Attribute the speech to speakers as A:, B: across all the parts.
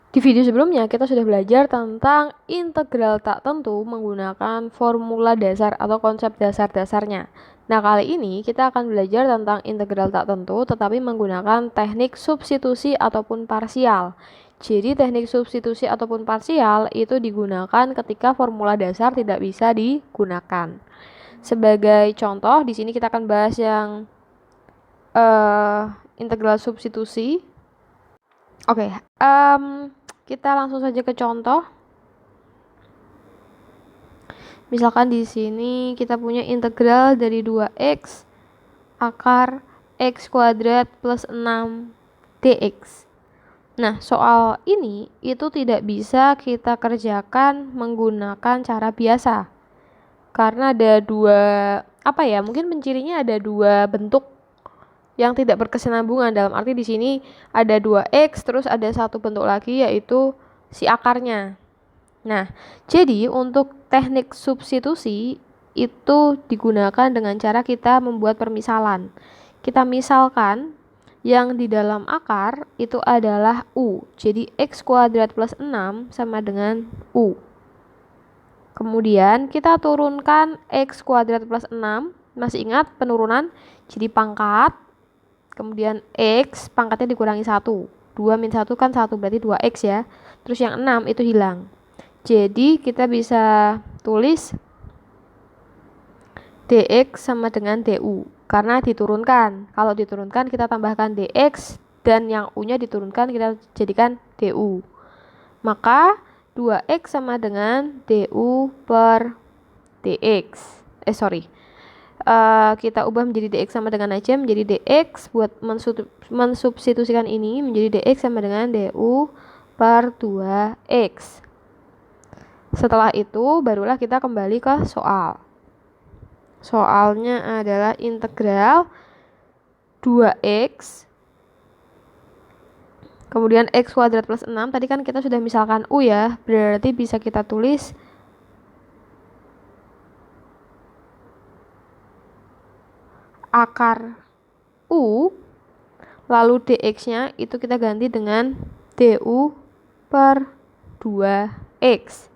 A: Di video sebelumnya kita sudah belajar tentang integral tak tentu menggunakan formula dasar atau konsep dasar-dasarnya. Nah, kali ini kita akan belajar tentang integral tak tentu tetapi menggunakan teknik substitusi ataupun parsial. Jadi teknik substitusi ataupun parsial itu digunakan ketika formula dasar tidak bisa digunakan. Sebagai contoh, di sini kita akan bahas yang integral substitusi. Oke, kita langsung saja ke contoh. Misalkan di sini kita punya integral dari 2x akar x kuadrat plus 6 dx. Nah, soal ini itu tidak bisa kita kerjakan menggunakan cara biasa. Karena ada mungkin pencirinya ada dua bentuk yang tidak berkesinambungan. Dalam arti di sini ada 2x terus ada satu bentuk lagi yaitu si akarnya. Nah, jadi untuk teknik substitusi itu digunakan dengan cara kita membuat permisalan. Kita misalkan yang di dalam akar itu adalah U. Jadi x kuadrat plus 6 sama dengan U. Kemudian kita turunkan x kuadrat plus 6. Masih ingat penurunan? Jadi pangkat. Kemudian x pangkatnya dikurangi 1. 2 min 1 kan 1 berarti 2x ya. Terus yang 6 itu hilang. Jadi kita bisa tulis dx sama dengan du karena diturunkan. Kalau diturunkan kita tambahkan dx dan yang u-nya diturunkan kita jadikan du. Maka 2x sama dengan du per dx. Kita ubah menjadi dx sama dengan aja menjadi dx buat mensubstitusikan ini menjadi dx sama dengan du per 2x. Setelah itu barulah kita kembali ke soal. Soalnya adalah integral 2x kemudian x kuadrat plus 6. Tadi kan kita sudah misalkan u ya, berarti bisa kita tulis akar u lalu dx-nya itu kita ganti dengan du per 2x.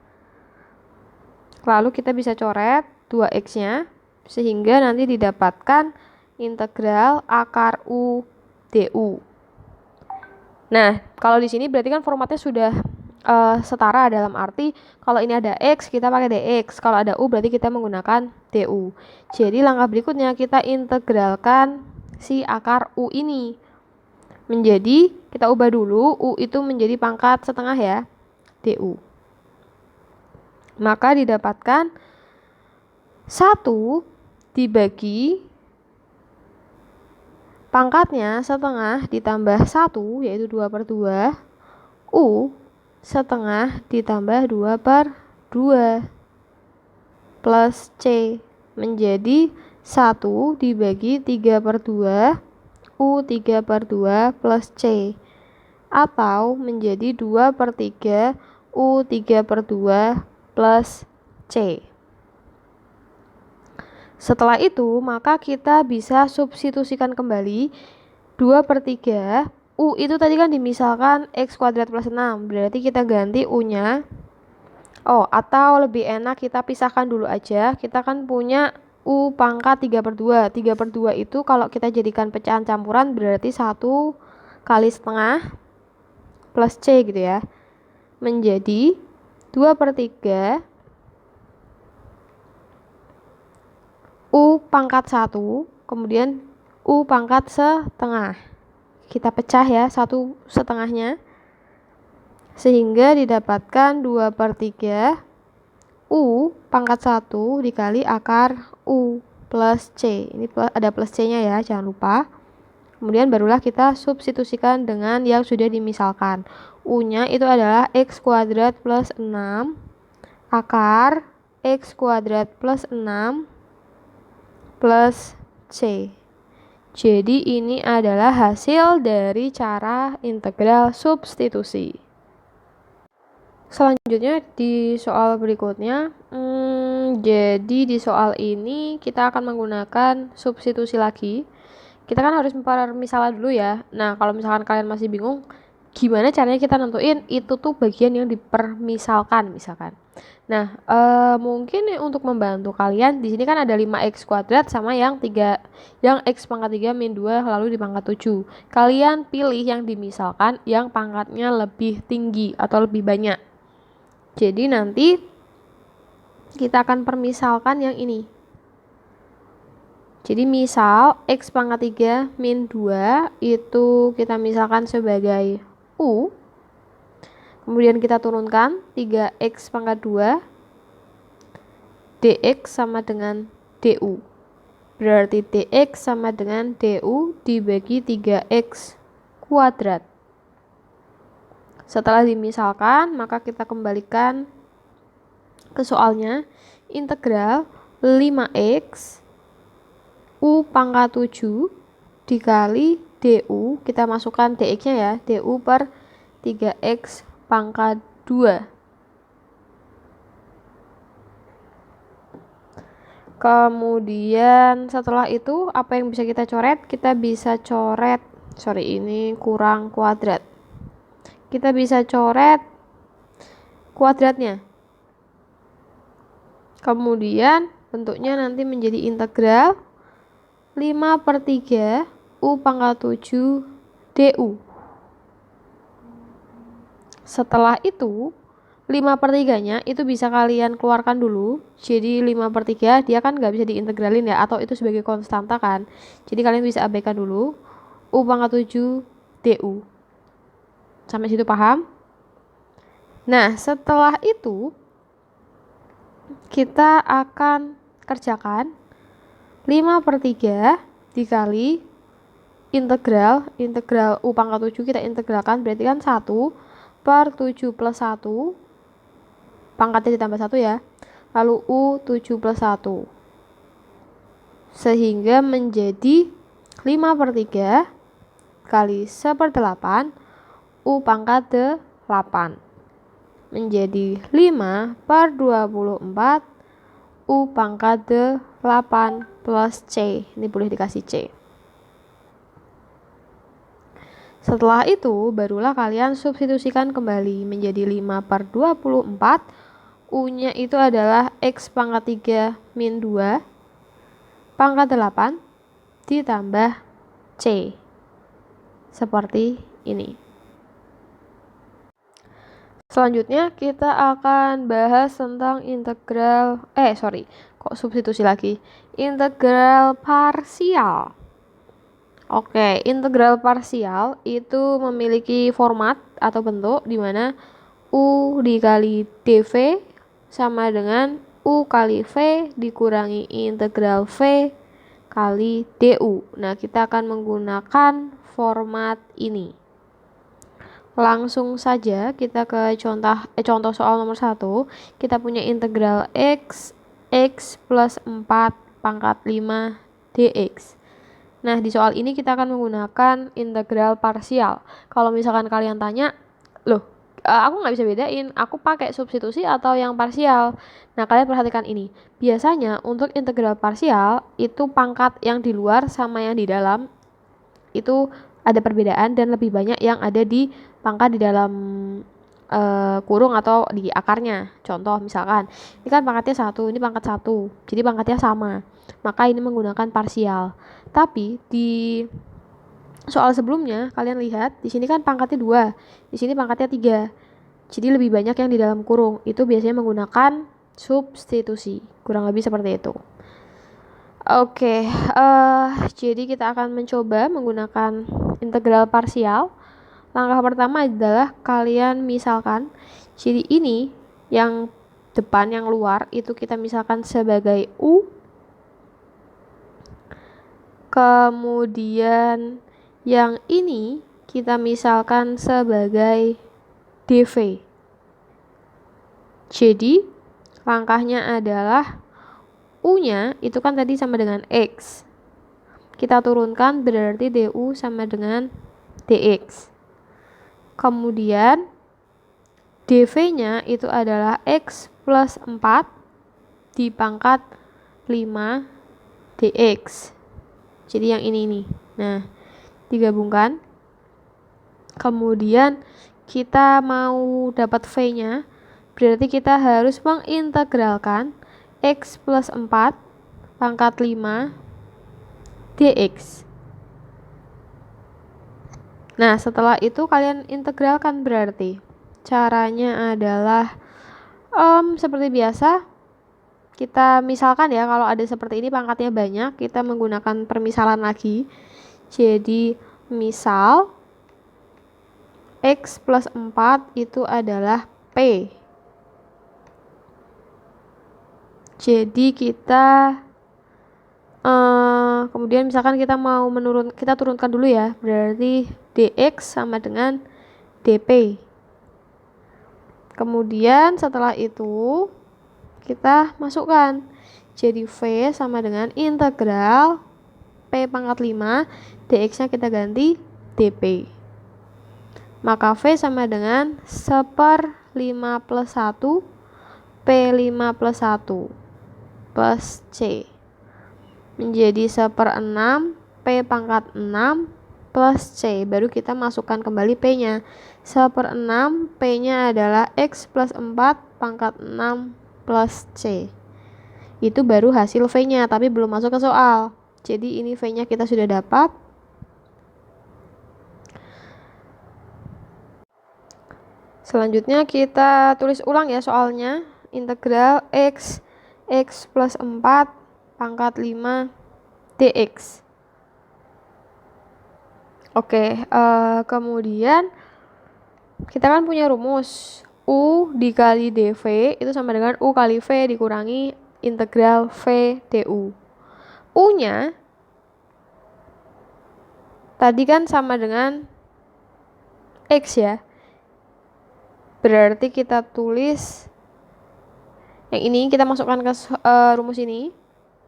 A: Lalu kita bisa coret 2x-nya sehingga nanti didapatkan integral akar u du. Nah, kalau di sini berarti kan formatnya sudah setara, dalam arti kalau ini ada x kita pakai dx, kalau ada u berarti kita menggunakan du. Jadi langkah berikutnya kita integralkan si akar u ini menjadi, kita ubah dulu u itu menjadi pangkat setengah ya, du. Maka didapatkan 1 dibagi pangkatnya setengah ditambah 1 yaitu 2 per 2 u setengah ditambah 2 per 2 plus c menjadi 1 dibagi 3 per 2 u 3 per 2 plus c atau menjadi 2 per 3 u 3 per 2 plus C. Setelah itu, maka kita bisa substitusikan kembali 2 per 3. U itu tadi kan dimisalkan x kuadrat plus 6. Berarti kita ganti U-nya. Atau lebih enak kita pisahkan dulu aja. Kita kan punya U pangkat 3 per 2. 3 per 2 itu kalau kita jadikan pecahan campuran berarti 1 kali setengah plus C gitu ya. Menjadi 2 per 3 U pangkat 1 kemudian U pangkat setengah. Kita pecah ya, 1 setengahnya sehingga didapatkan 2 per 3 U pangkat 1 dikali akar U plus C. Ini ada plus C nya ya, jangan lupa. Kemudian barulah kita substitusikan dengan yang sudah dimisalkan. U-nya itu adalah x kuadrat plus 6 akar x kuadrat plus 6 plus C. Jadi ini adalah hasil dari cara integral substitusi. Selanjutnya di soal berikutnya, jadi di soal ini kita akan menggunakan substitusi lagi. Kita kan harus mempermisalkan dulu ya. Nah, kalau misalkan kalian masih bingung, gimana caranya kita nentuin itu tuh bagian yang dipermisalkan misalkan. Nah, mungkin untuk membantu kalian di sini kan ada 5x kuadrat sama yang x pangkat 3 min 2 lalu dipangkat 7. Kalian pilih yang dimisalkan yang pangkatnya lebih tinggi atau lebih banyak. Jadi nanti kita akan permisalkan yang ini. Jadi misal x pangkat 3 min 2 itu kita misalkan sebagai U. Kemudian kita turunkan 3x pangkat 2 dx sama dengan du. Berarti dx sama dengan du dibagi 3x kuadrat. Setelah dimisalkan, maka kita kembalikan ke soalnya. Integral 5x u pangkat 7 dikali du, kita masukkan dx-nya ya, du per 3x pangkat 2. Kemudian setelah itu apa yang bisa kita coret? Kita bisa coret, ini kurang kuadrat. Kita bisa coret kuadratnya. Kemudian bentuknya nanti menjadi integral 5/3 u pangkat 7 du. Setelah itu 5/3-nya itu bisa kalian keluarkan dulu. Jadi 5/3 dia kan nggak bisa diintegralin ya, atau itu sebagai konstanta kan. Jadi kalian bisa abaikan dulu u pangkat 7 du. Sampai situ paham? Nah, setelah itu kita akan kerjakan 5/3 dikali integral u pangkat 7 kita integralkan, berarti kan 1/7 plus 1 pangkatnya ditambah 1 ya, lalu u 7 plus 1 sehingga menjadi 5/3 kali 1/8 u pangkat 8 menjadi 5/24 u pangkat 8 plus c. Ini boleh dikasih c. Setelah itu barulah kalian substitusikan kembali menjadi 5/24. U-nya itu adalah x pangkat 3 min 2 pangkat 8 ditambah c. Seperti ini. Selanjutnya kita akan bahas tentang integral substitusi lagi. Integral parsial. Oke, integral parsial itu memiliki format atau bentuk di mana u dikali dv sama dengan u kali v dikurangi integral v kali du. Nah, kita akan menggunakan format ini. Langsung saja kita ke contoh soal nomor 1. Kita punya integral x plus 4 pangkat 5 dx. Nah, di soal ini kita akan menggunakan integral parsial. Kalau misalkan kalian tanya, aku nggak bisa bedain, aku pakai substitusi atau yang parsial. Nah, kalian perhatikan ini. Biasanya untuk integral parsial itu pangkat yang di luar sama yang di dalam itu ada perbedaan dan lebih banyak yang ada di pangkat di dalam kurung atau di akarnya. Contoh misalkan, ini kan pangkatnya 1, ini pangkat 1. Jadi pangkatnya sama. Maka ini menggunakan parsial. Tapi di soal sebelumnya kalian lihat, di sini kan pangkatnya 2, di sini pangkatnya 3. Jadi lebih banyak yang di dalam kurung. Itu biasanya menggunakan substitusi. Kurang lebih seperti itu. Oke, jadi kita akan mencoba menggunakan integral parsial. Langkah pertama adalah kalian misalkan, jadi ini yang depan, yang luar, itu kita misalkan sebagai u. Kemudian yang ini kita misalkan sebagai dv. Jadi, langkahnya adalah U-nya itu kan tadi sama dengan X. Kita turunkan berarti DU sama dengan DX. Kemudian DV-nya itu adalah X plus 4 dipangkat 5 DX. Jadi yang ini nih. Nah, digabungkan. Kemudian kita mau dapat V-nya, berarti kita harus mengintegralkan X plus 4 pangkat 5 dx. Nah, setelah itu kalian integralkan berarti. Caranya adalah seperti biasa, kita misalkan ya, kalau ada seperti ini pangkatnya banyak, kita menggunakan permisalan lagi. Jadi, misal X plus 4 itu adalah P. Jadi kita kemudian misalkan kita mau kita turunkan dulu ya, berarti dx sama dengan dp. Kemudian setelah itu kita masukkan, jadi V sama dengan integral P pangkat 5, dx nya kita ganti dp. Maka V sama dengan 1/5 plus 1 P5 plus 1 plus C menjadi 1/6 P pangkat 6 plus C. Baru kita masukkan kembali P-nya. 1/6 P-nya adalah X plus 4 pangkat 6 plus C. Itu baru hasil V-nya, tapi belum masuk ke soal. Jadi ini V-nya kita sudah dapat. Selanjutnya kita tulis ulang ya soalnya. Integral X plus 4 pangkat 5 dx. Oke, kemudian kita kan punya rumus U dikali dv itu sama dengan U kali V dikurangi integral V du. U nya tadi kan sama dengan X ya, berarti kita tulis yang ini, kita masukkan ke rumus ini.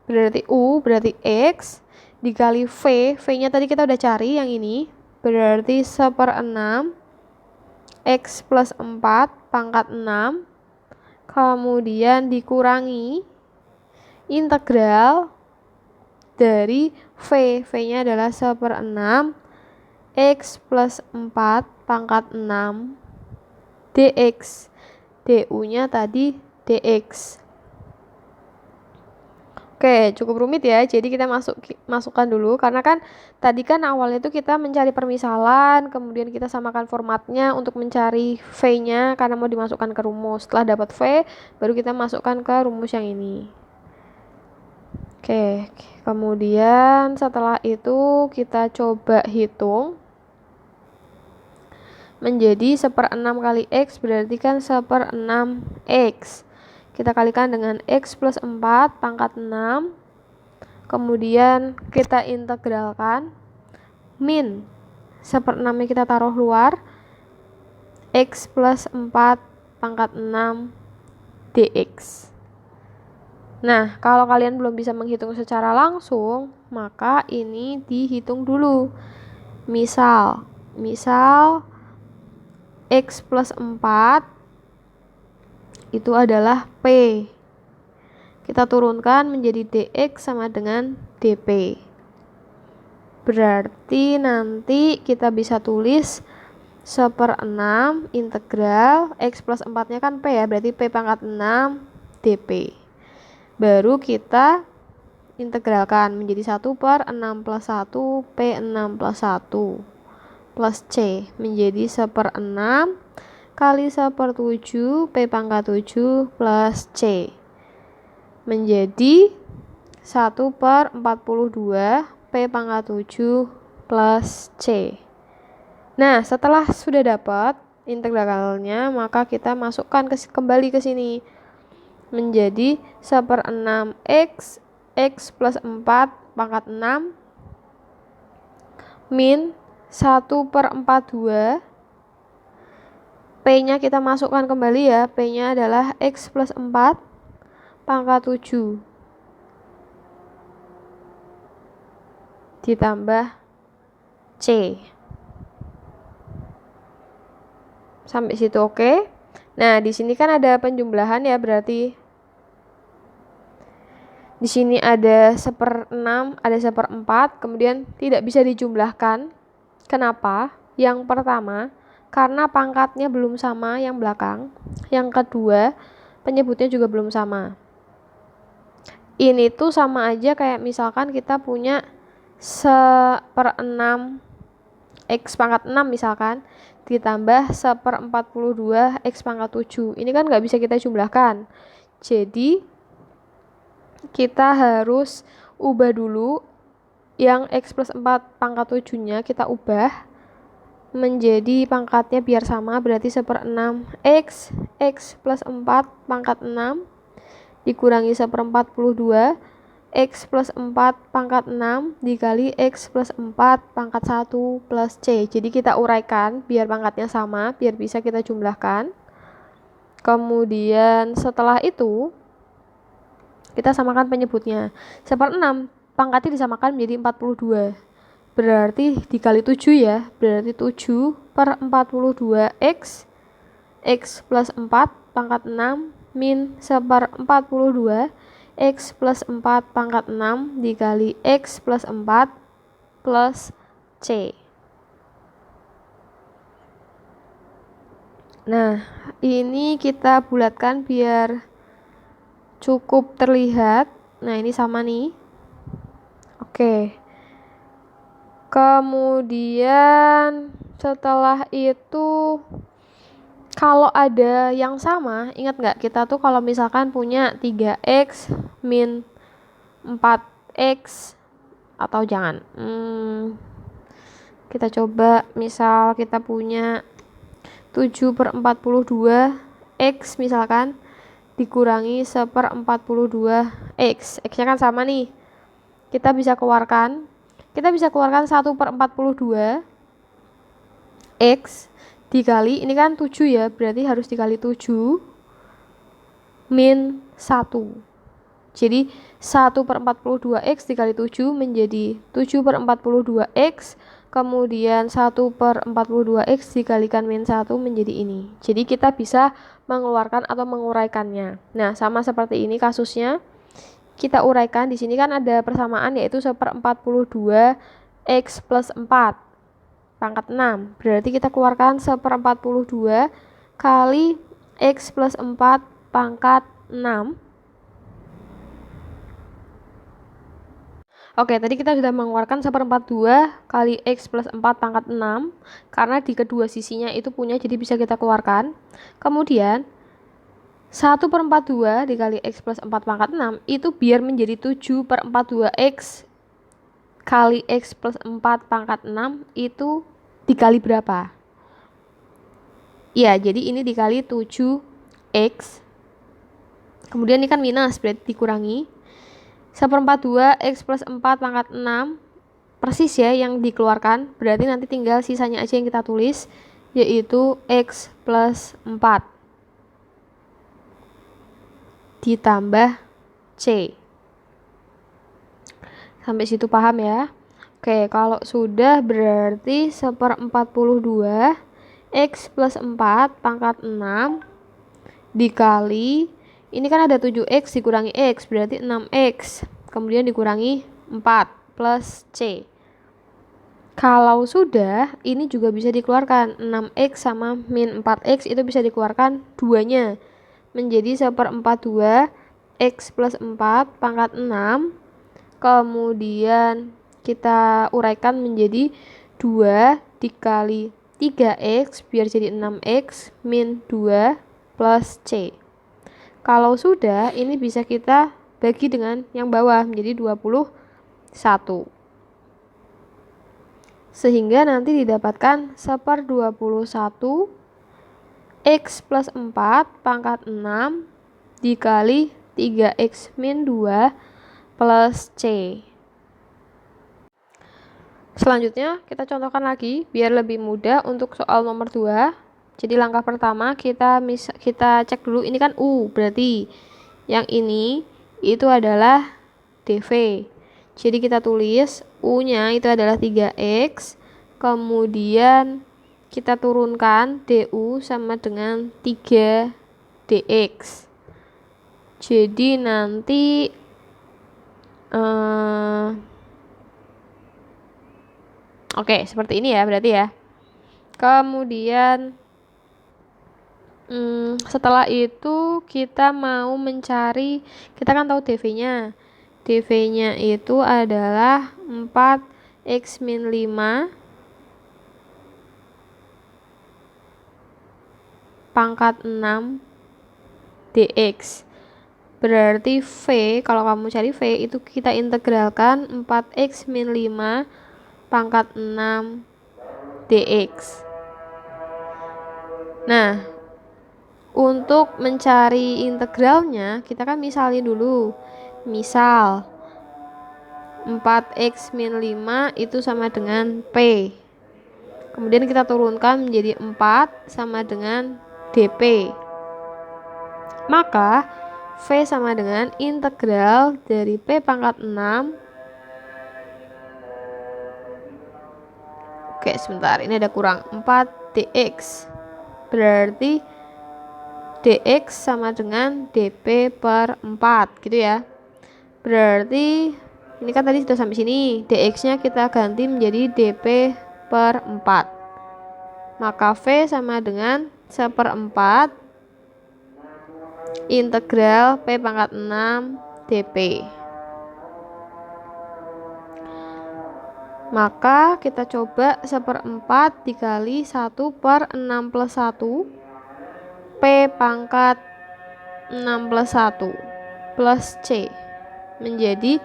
A: Berarti U berarti X dikali V. V-nya tadi kita udah cari yang ini. Berarti 1/6 X plus 4 pangkat 6. Kemudian dikurangi integral dari V. V-nya adalah 1/6 X plus 4 pangkat 6 dx. Du-nya tadi dx. Oke, cukup rumit ya. Jadi kita masukkan dulu, karena kan tadi kan awalnya itu kita mencari permisalan, kemudian kita samakan formatnya untuk mencari V-nya karena mau dimasukkan ke rumus. Setelah dapat V, baru kita masukkan ke rumus yang ini. Oke, kemudian setelah itu kita coba hitung. Menjadi 1/6 kali X berarti kan 1/6 X. Kita kalikan dengan X plus 4 pangkat 6. Kemudian kita integralkan. Min 1/6 nya kita taruh luar. X plus 4 pangkat 6 dx. Nah, kalau kalian belum bisa menghitung secara langsung, maka ini dihitung dulu. Misal X plus 4 itu adalah P. Kita turunkan menjadi dx sama dengan dp. Berarti nanti kita bisa tulis 1/6 integral X plus 4 nya kan P ya, berarti P pangkat 6 dp. Baru kita integralkan menjadi 1/6 plus 1 P6 plus 1 plus C menjadi 1/6 kali 1/7 P pangkat 7 plus C menjadi 1/42 P pangkat 7 plus C. Nah, setelah sudah dapat integralnya, maka kita masukkan kembali ke sini menjadi 1/6 X plus 4 pangkat 6 min 1/42. P-nya kita masukkan kembali ya. P-nya adalah X plus 4 pangkat 7 ditambah C. Sampai situ oke? Nah, di sini kan ada penjumlahan ya, berarti di sini ada 1/6, ada 1/4, kemudian tidak bisa dijumlahkan. Kenapa? Yang pertama, karena pangkatnya belum sama yang belakang. Yang kedua, penyebutnya juga belum sama. Ini tuh sama aja kayak misalkan kita punya 1/6 X pangkat 6 misalkan, ditambah 1/42 X pangkat 7. Ini kan nggak bisa kita jumlahkan. Jadi, kita harus ubah dulu yang X plus 4 pangkat 7-nya kita ubah menjadi pangkatnya biar sama, berarti 1/6 X plus 4 pangkat 6 dikurangi 1/42 X plus 4 pangkat 6 dikali X plus 4 pangkat 1 plus C. Jadi kita uraikan biar pangkatnya sama, biar bisa kita jumlahkan. Kemudian setelah itu kita samakan penyebutnya. 1/6 pangkatnya disamakan menjadi 42. Berarti dikali 7 ya. Berarti 7/42 X plus 4 pangkat 6 min 1/42 X plus 4 pangkat 6 dikali X plus 4 plus C. Nah, ini kita bulatkan biar cukup terlihat. Nah, ini sama nih. Oke. Kemudian setelah itu, kalau ada yang sama, ingat nggak kita tuh kalau misalkan punya 3X min 4X, atau jangan, kita coba misal kita punya 7/42 X misalkan dikurangi 1/42 X. X-nya kan sama nih. Kita bisa keluarkan 1/42 X dikali, ini kan 7 ya, berarti harus dikali 7 min 1. Jadi 1/42 X dikali 7 menjadi 7/42 X, kemudian 1/42 X dikalikan min 1 menjadi ini. Jadi kita bisa mengeluarkan atau menguraikannya. Nah, sama seperti ini kasusnya. Kita uraikan, di sini kan ada persamaan yaitu 1/42 X plus 4 pangkat 6. Berarti kita keluarkan 1/42 kali X plus 4 pangkat 6. Oke, tadi kita sudah mengeluarkan 1/42 kali X plus 4 pangkat 6. Karena di kedua sisinya itu punya, jadi bisa kita keluarkan. Kemudian 1/42 dikali X plus 4 pangkat 6 itu biar menjadi 7/42 X kali X plus 4 pangkat 6 itu dikali berapa? Ya, jadi ini dikali 7X. Kemudian ini kan minus, berarti dikurangi 1/42 X plus 4 pangkat 6. Persis ya yang dikeluarkan, berarti nanti tinggal sisanya aja yang kita tulis, yaitu X plus 4 ditambah C. Sampai situ paham ya? Oke, kalau sudah berarti 1/42 X plus 4 pangkat 6 dikali, ini kan ada 7X dikurangi X, berarti 6X. Kemudian dikurangi 4 plus C. Kalau sudah, ini juga bisa dikeluarkan. 6X sama min 4X itu bisa dikeluarkan duanya. Menjadi 1/42 X plus 4 pangkat 6. Kemudian kita uraikan menjadi 2 dikali 3X biar jadi 6X min 2 plus C. Kalau sudah, ini bisa kita bagi dengan yang bawah menjadi 21. Sehingga nanti didapatkan 1/21 X plus 4 pangkat 6 dikali 3X min 2 plus C. Selanjutnya kita contohkan lagi biar lebih mudah untuk soal nomor 2. Jadi langkah pertama kita cek dulu, ini kan U, berarti yang ini itu adalah DV. Jadi kita tulis U-nya itu adalah 3X, kemudian kita turunkan DU sama dengan 3DX. Jadi nanti oke, seperti ini ya berarti ya. Kemudian setelah itu kita mau mencari, kita kan tahu dv-nya. dv-nya itu adalah 4x min 5 pangkat 6 dx. Berarti V, kalau kamu cari V itu kita integralkan 4x min 5 pangkat 6 dx. Nah, untuk mencari integralnya, kita kan misalin dulu. Misal 4x min 5 itu sama dengan P. Kemudian kita turunkan menjadi 4 sama dengan dp. Maka V sama dengan integral dari P pangkat 6. Oke, sebentar, ini ada kurang 4 dx. Berarti dx sama dengan dp per 4 gitu ya. Berarti ini kan tadi sudah sampai sini, dx-nya kita ganti menjadi dp per 4. Maka V sama dengan 1/4 integral P pangkat 6 dp. Maka kita coba 1/4 dikali 1/6 plus 1 P pangkat 6 plus 1 plus C menjadi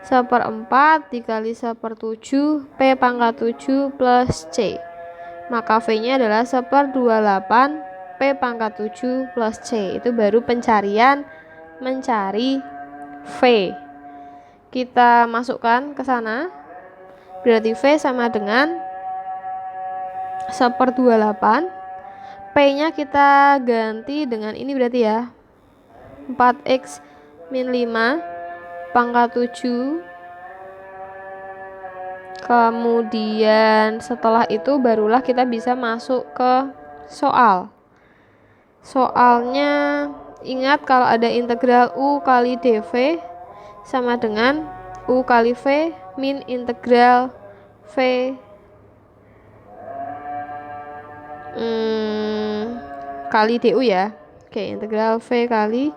A: 1/4 dikali 1/7 P pangkat 7 plus C. Maka V-nya adalah 1/28 P pangkat 7 plus C. Itu baru pencarian mencari V. Kita masukkan ke sana. Berarti V sama dengan 1/28. P-nya kita ganti dengan ini berarti ya. 4x min 5 pangkat 7. Kemudian setelah itu barulah kita bisa masuk ke soal. Soalnya ingat kalau ada integral U kali dv sama dengan U kali V min integral V kali du ya. Oke, integral V kali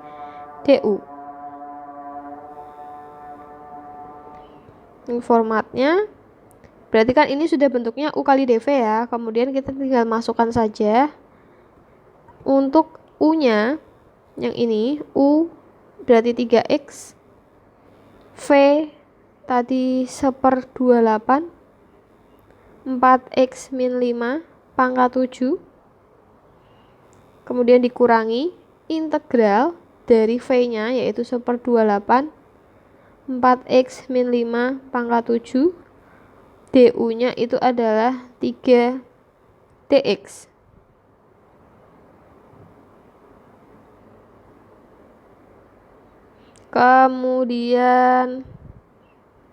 A: du. Ini formatnya. Berarti kan ini sudah bentuknya U kali dv ya. Kemudian kita tinggal masukkan saja. Untuk U-nya yang ini U berarti 3x. V tadi 1/28 4x min 5 pangkat 7. Kemudian dikurangi integral dari V-nya yaitu 1/28 4x min 5 pangkat 7. du-nya itu adalah 3 dx. Kemudian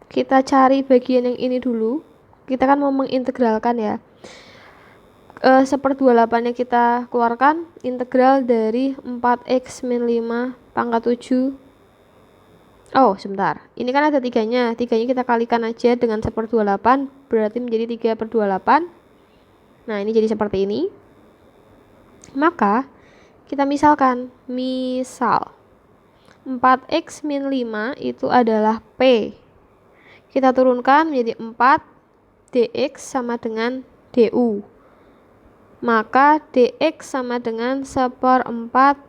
A: kita cari bagian yang ini dulu. Kita kan mau mengintegralkan ya. 1/28 yang kita keluarkan integral dari 4x min 5 pangkat 7. Oh, sebentar. Ini kan ada tiganya. Tiganya kita kalikan aja dengan 1/28. Berarti menjadi 3/28. Nah, ini jadi seperti ini. Maka, kita misalkan. Misal, 4x min 5 itu adalah P. Kita turunkan menjadi 4 dx sama dengan du. Maka dx sama dengan 1/4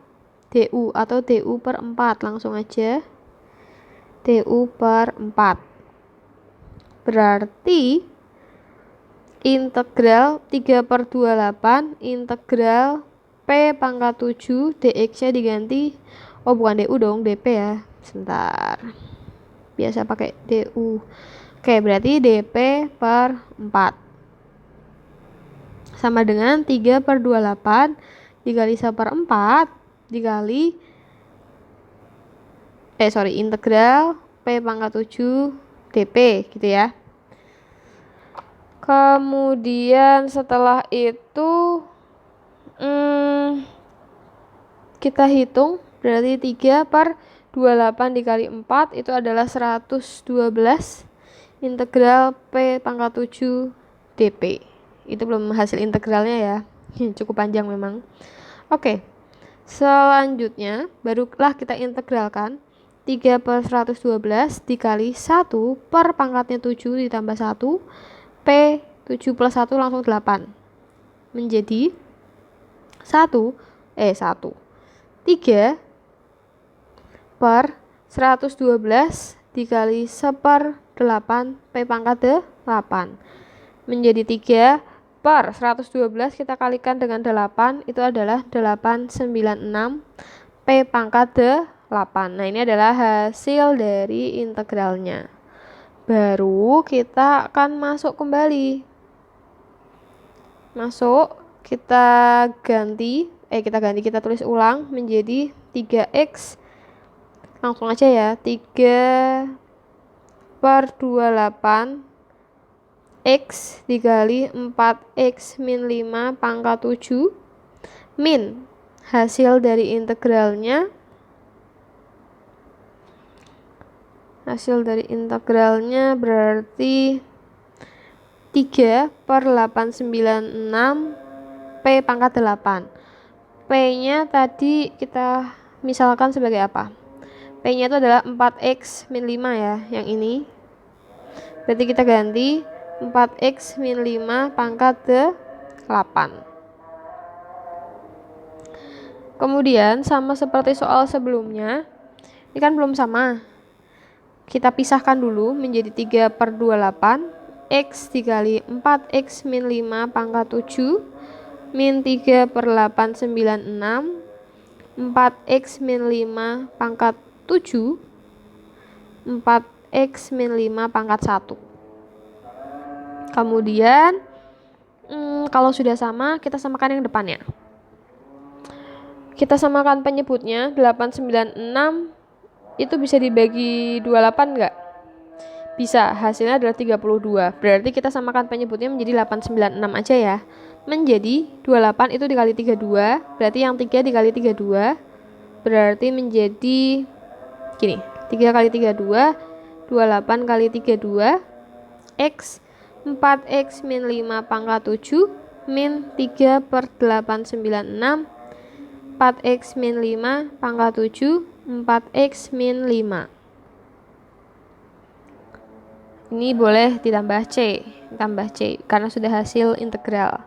A: du atau du per 4. Langsung aja. du per 4. Berarti integral 3/28 integral P pangkat 7 dx-nya diganti. Oh, bukan du dong, dp ya. Sebentar. Biasa pakai du. Oke, berarti dp per 4. Sama dengan 3/28 dikali 1/4 dikali integral P pangkat 7 dp gitu ya. Kemudian setelah itu kita hitung. Berarti 3/28 dikali 4 itu adalah 112 integral P pangkat 7 dp. Itu belum hasil integralnya ya. Cukup panjang memang. Oke. Selanjutnya barulah kita integralkan 3 per 112 dikali 1 per pangkatnya 7 ditambah 1 P 7 plus 1 langsung 8 menjadi 3 per 112 dikali 1/8 P pangkat 8 menjadi 3 per 112 kita kalikan dengan 8 itu adalah 896 P pangkat 8. Nah, ini adalah hasil dari integralnya. Baru kita akan masuk kembali. Kita tulis ulang menjadi 3x. Langsung aja ya, 3 per 28 X dikali 4X min 5 pangkat 7 min hasil dari integralnya berarti 3 per 896 P pangkat 8. P nya tadi kita misalkan sebagai apa? P nya itu adalah 4X min 5 ya, yang ini berarti kita ganti 4x min 5 pangkat 8. Kemudian sama seperti soal sebelumnya, ini kan belum sama. Kita pisahkan dulu menjadi 3 per 28 X dikali 4x min 5 pangkat 7 min 3 per 896 4x min 5 pangkat 7 4x min 5 pangkat 1. Kemudian kalau sudah sama, kita samakan yang depannya. Kita samakan penyebutnya 896 itu bisa dibagi 28 enggak? Bisa, hasilnya adalah 32. Berarti kita samakan penyebutnya menjadi 896 aja ya. Menjadi 28 itu dikali 32, berarti yang 3 dikali 32 berarti menjadi gini, 3 kali 32 28 kali 32 X 4x min 5 pangkat 7 min 3 per 896 4x min 5 pangkat 7 4x min 5. Ini boleh ditambah C karena sudah hasil integral.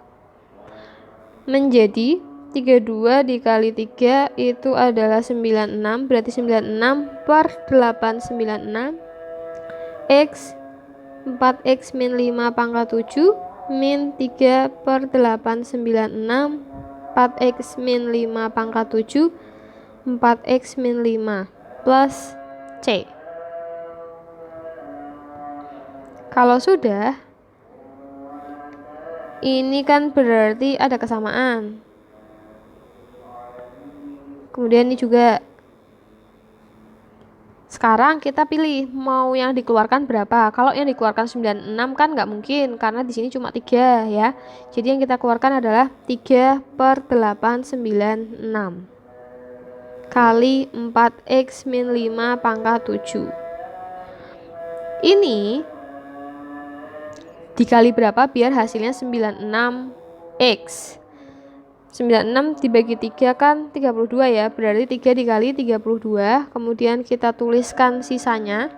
A: Menjadi 32 dikali 3 itu adalah 96, berarti 96 per 896 X 4x min 5 pangkat 7 min 3 per 896 4x min 5 pangkat 7 4x min 5 plus C. Kalau sudah, ini kan berarti ada kesamaan. Kemudian ini juga. Sekarang kita pilih mau yang dikeluarkan berapa. Kalau yang dikeluarkan 96 kan nggak mungkin karena di sini cuma 3 ya. Jadi yang kita keluarkan adalah 3 per 896 kali 4x min 5 pangkat 7. Ini dikali berapa biar hasilnya 96x. 96 dibagi 3 kan 32 ya, berarti 3 dikali 32, kemudian kita tuliskan sisanya.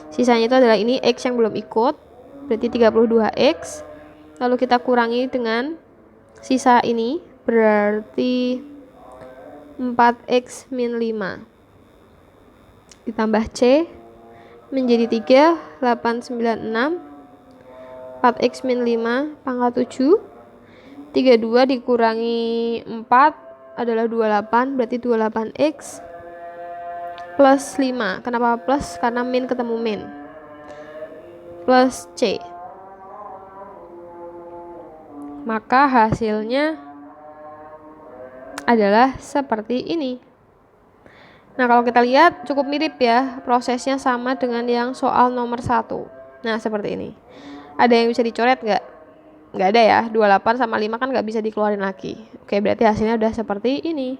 A: Sisanya itu adalah ini X yang belum ikut, berarti 32X. Lalu kita kurangi dengan sisa ini, berarti 4X min 5. Ditambah C, menjadi 3, 896, 4X min 5 pangkat 7. 32 dikurangi 4 adalah 28, berarti 28x plus 5. Kenapa plus? Karena min ketemu min. Plus C. Maka hasilnya adalah seperti ini. Nah, kalau kita lihat cukup mirip ya, prosesnya sama dengan yang soal nomor 1. Nah, seperti ini. Ada yang bisa dicoret nggak? Nggak ada ya, 28 sama 5 kan nggak bisa dikeluarin lagi. Oke, berarti hasilnya udah seperti ini.